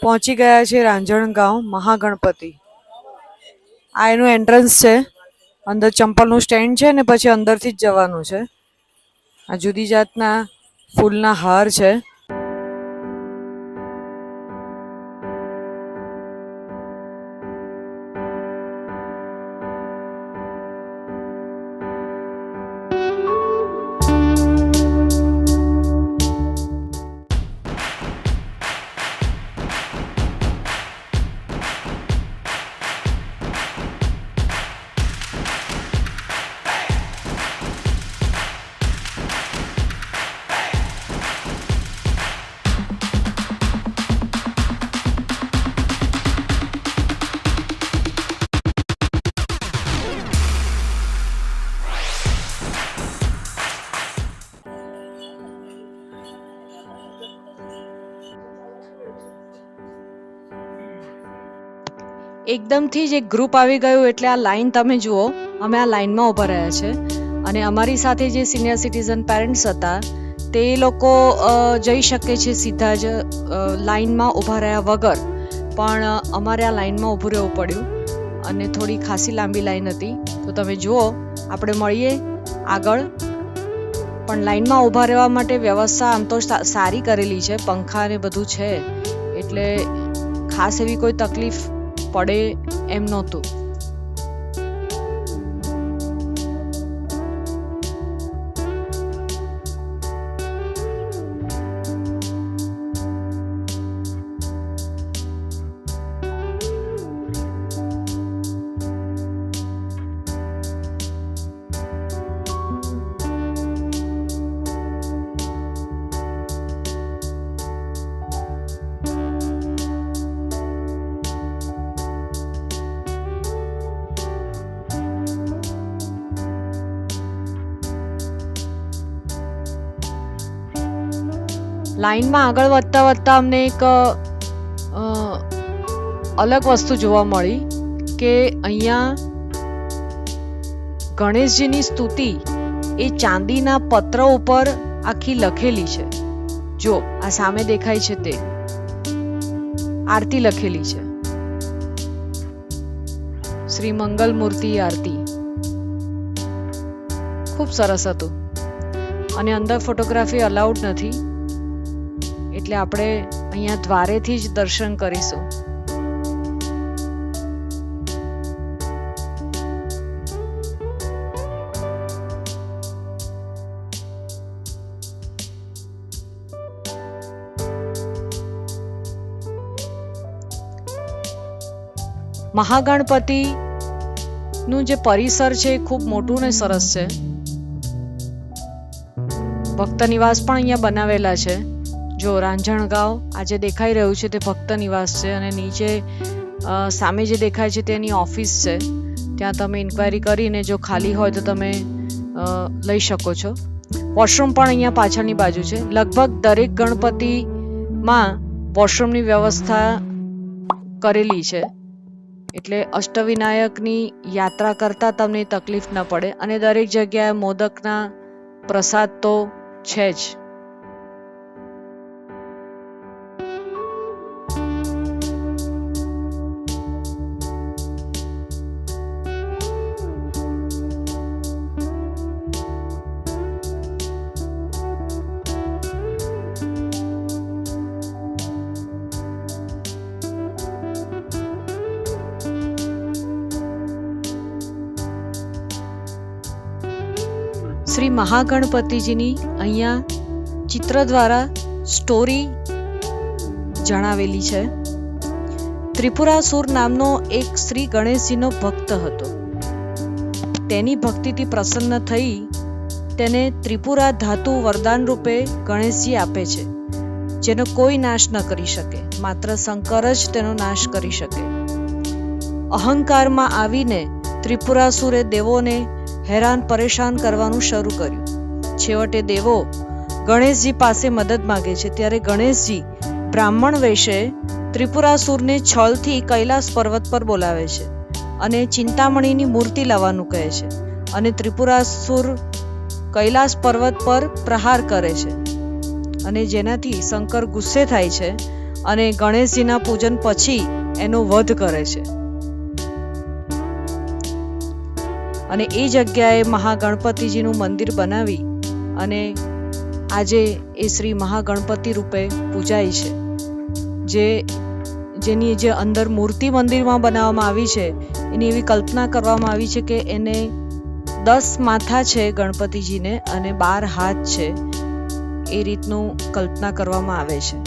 પહોંચી ગયા છે રાંજણગાંવ મહાગણપતિ. આ એનું એન્ટ્રન્સ છે. અંદર ચંપલનું સ્ટેન્ડ છે ને પછી અંદરથી જ જવાનું છે. આ જુદી જાતના ફૂલના હાર છે. એકદમથી જ એક ગ્રુપ આવી ગયું એટલે આ લાઈન તમે જુઓ. અમે આ લાઈનમાં ઊભા રહ્યા છે અને અમારી સાથે જે સિનિયર સિટીઝન પેરેન્ટ્સ હતા તે લોકો જઈ શકે છે સીધા જ લાઈનમાં ઊભા રહ્યા વગર, પણ અમારે આ લાઈનમાં ઊભું રહેવું પડ્યું અને થોડી ખાસી લાંબી લાઈન હતી. તો તમે જુઓ, આપણે મળીએ આગળ. પણ લાઈનમાં ઊભા રહેવા માટે વ્યવસ્થા આમ તો સારી કરેલી છે, પંખા ને બધું છે, એટલે ખાસ એવી કોઈ તકલીફ પડે એમ નહોતું. લાઈનમાં આગળ વધતા વધતા અમને એક અલગ વસ્તુ જોવા મળી કે અહીંયા ગણેશજીની સ્તુતિ એ ચાંદીના પત્ર ઉપર આખી લખેલી છે. જો આ સામે દેખાય છે તે આરતી લખેલી છે, શ્રી મંગલ મૂર્તિ આરતી. ખૂબ સરસ હતું. અને અંદર ફોટોગ્રાફી અલાઉડ નથી, એટલે આપણે અહીંયા દ્વારેથી જ દર્શન કરીશું. મહાગણપતિ નું જે પરિસર છે એ ખૂબ મોટું ને સરસ છે. ભક્ત નિવાસ પણ અહીંયા બનાવેલા છે. જો રાંજણગાંવ આજે દેખાઈ રહ્યું છે તે ભક્ત નિવાસ છે અને નીચે સામે જે દેખાય છે તેની ઓફિસ છે. ત્યાં તમે ઇન્ક્વાયરી કરીને જો ખાલી હોય તો તમે લઈ શકો છો. વોશરૂમ પણ અહીંયા પાછળની બાજુ છે. લગભગ દરેક ગણપતિમાં વોશરૂમની વ્યવસ્થા કરેલી છે, એટલે અષ્ટવિનાયકની યાત્રા કરતા તમને તકલીફ ન પડે. અને દરેક જગ્યાએ મોદકના પ્રસાદ તો છે જ. શ્રી મહાગણપતિજીની અહીંયા ચિત્ર દ્વારા સ્ટોરી જણાવેલી છે. ત્રિપુરાસુર નામનો એક શ્રી ગણેશજીનો ભક્ત હતો. તેની ભક્તિથી પ્રસન્ન થઈ તેને ત્રિપુરા ધાતુ વરદાન રૂપે ગણેશજી આપે છે, જેનો કોઈ નાશ ન કરી શકે, માત્ર શંકર જ તેનો નાશ કરી શકે. અહંકારમાં આવીને ત્રિપુરાસુરે દેવોને હેરાન પરેશાન કરવાનું શરૂ કર્યું. છેવટે દેવો ગણેશજી પાસે મદદ માંગે છે, ત્યારે ગણેશજી બ્રાહ્મણ વેશે ત્રિપુરાસુરને છલથી કૈલાસ પર્વત પર બોલાવે છે અને ચિંતામણીની મૂર્તિ લાવવાનું કહે છે, અને ત્રિપુરાસુર કૈલાસ પર્વત પર પ્રહાર કરે છે, અને જેનાથી શંકર ગુસ્સે થાય છે અને ગણેશજીના પૂજન પછી એનો વધ કરે છે. અને એ જગ્યાએ મહાગણપતિજીનું મંદિર બનાવી અને આજે એ શ્રી મહાગણપતિ રૂપે પૂજાય છે. જેની જે અંદર મૂર્તિ મંદિરમાં બનાવવામાં આવી છે એની એવી કલ્પના કરવામાં આવી છે કે એને 10 માથા છે ગણપતિજીને અને 12 હાથ છે, એ રીતનું કલ્પના કરવામાં આવે છે.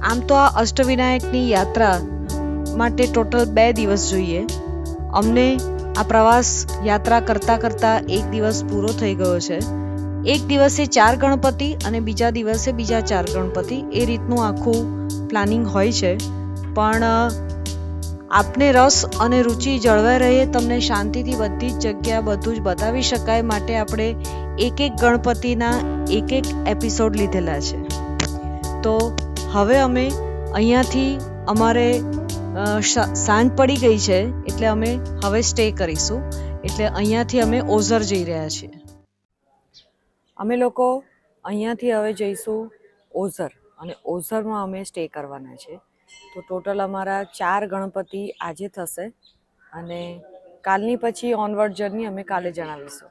આમ તો આ અષ્ટવિનાયકની યાત્રા માટે ટોટલ 2 દિવસ જોઈએ. અમને આ પ્રવાસ યાત્રા કરતા કરતા 1 દિવસ પૂરો થઈ ગયો છે. એક દિવસે 4 ગણપતિ અને બીજા દિવસે બીજા 4 ગણપતિ, એ રીતનું આખું પ્લાનિંગ હોય છે. પણ આપને રસ અને રુચિ જળવાઈ રહે, તમને શાંતિથી બધી જ જગ્યા બધું જ બતાવી શકાય માટે આપણે એક ગણપતિના એક એપિસોડ લીધેલા છે. તો હવે અમે અહીંયાથી અમારે સાંજ પડી ગઈ છે એટલે અમે હવે સ્ટે કરીશું. એટલે અહીંયાથી અમે ઓઝર જઈ રહ્યા છીએ. અમે લોકો અહીંયાથી હવે જઈશું ઓઝર, અને ઓઝરમાં અમે સ્ટે કરવાના છે. તો ટોટલ અમારા 4 ગણપતિ આજે થશે અને કાલની પછી ઓનવર્ડ જર્ની અમે કાલે જણાવીશું.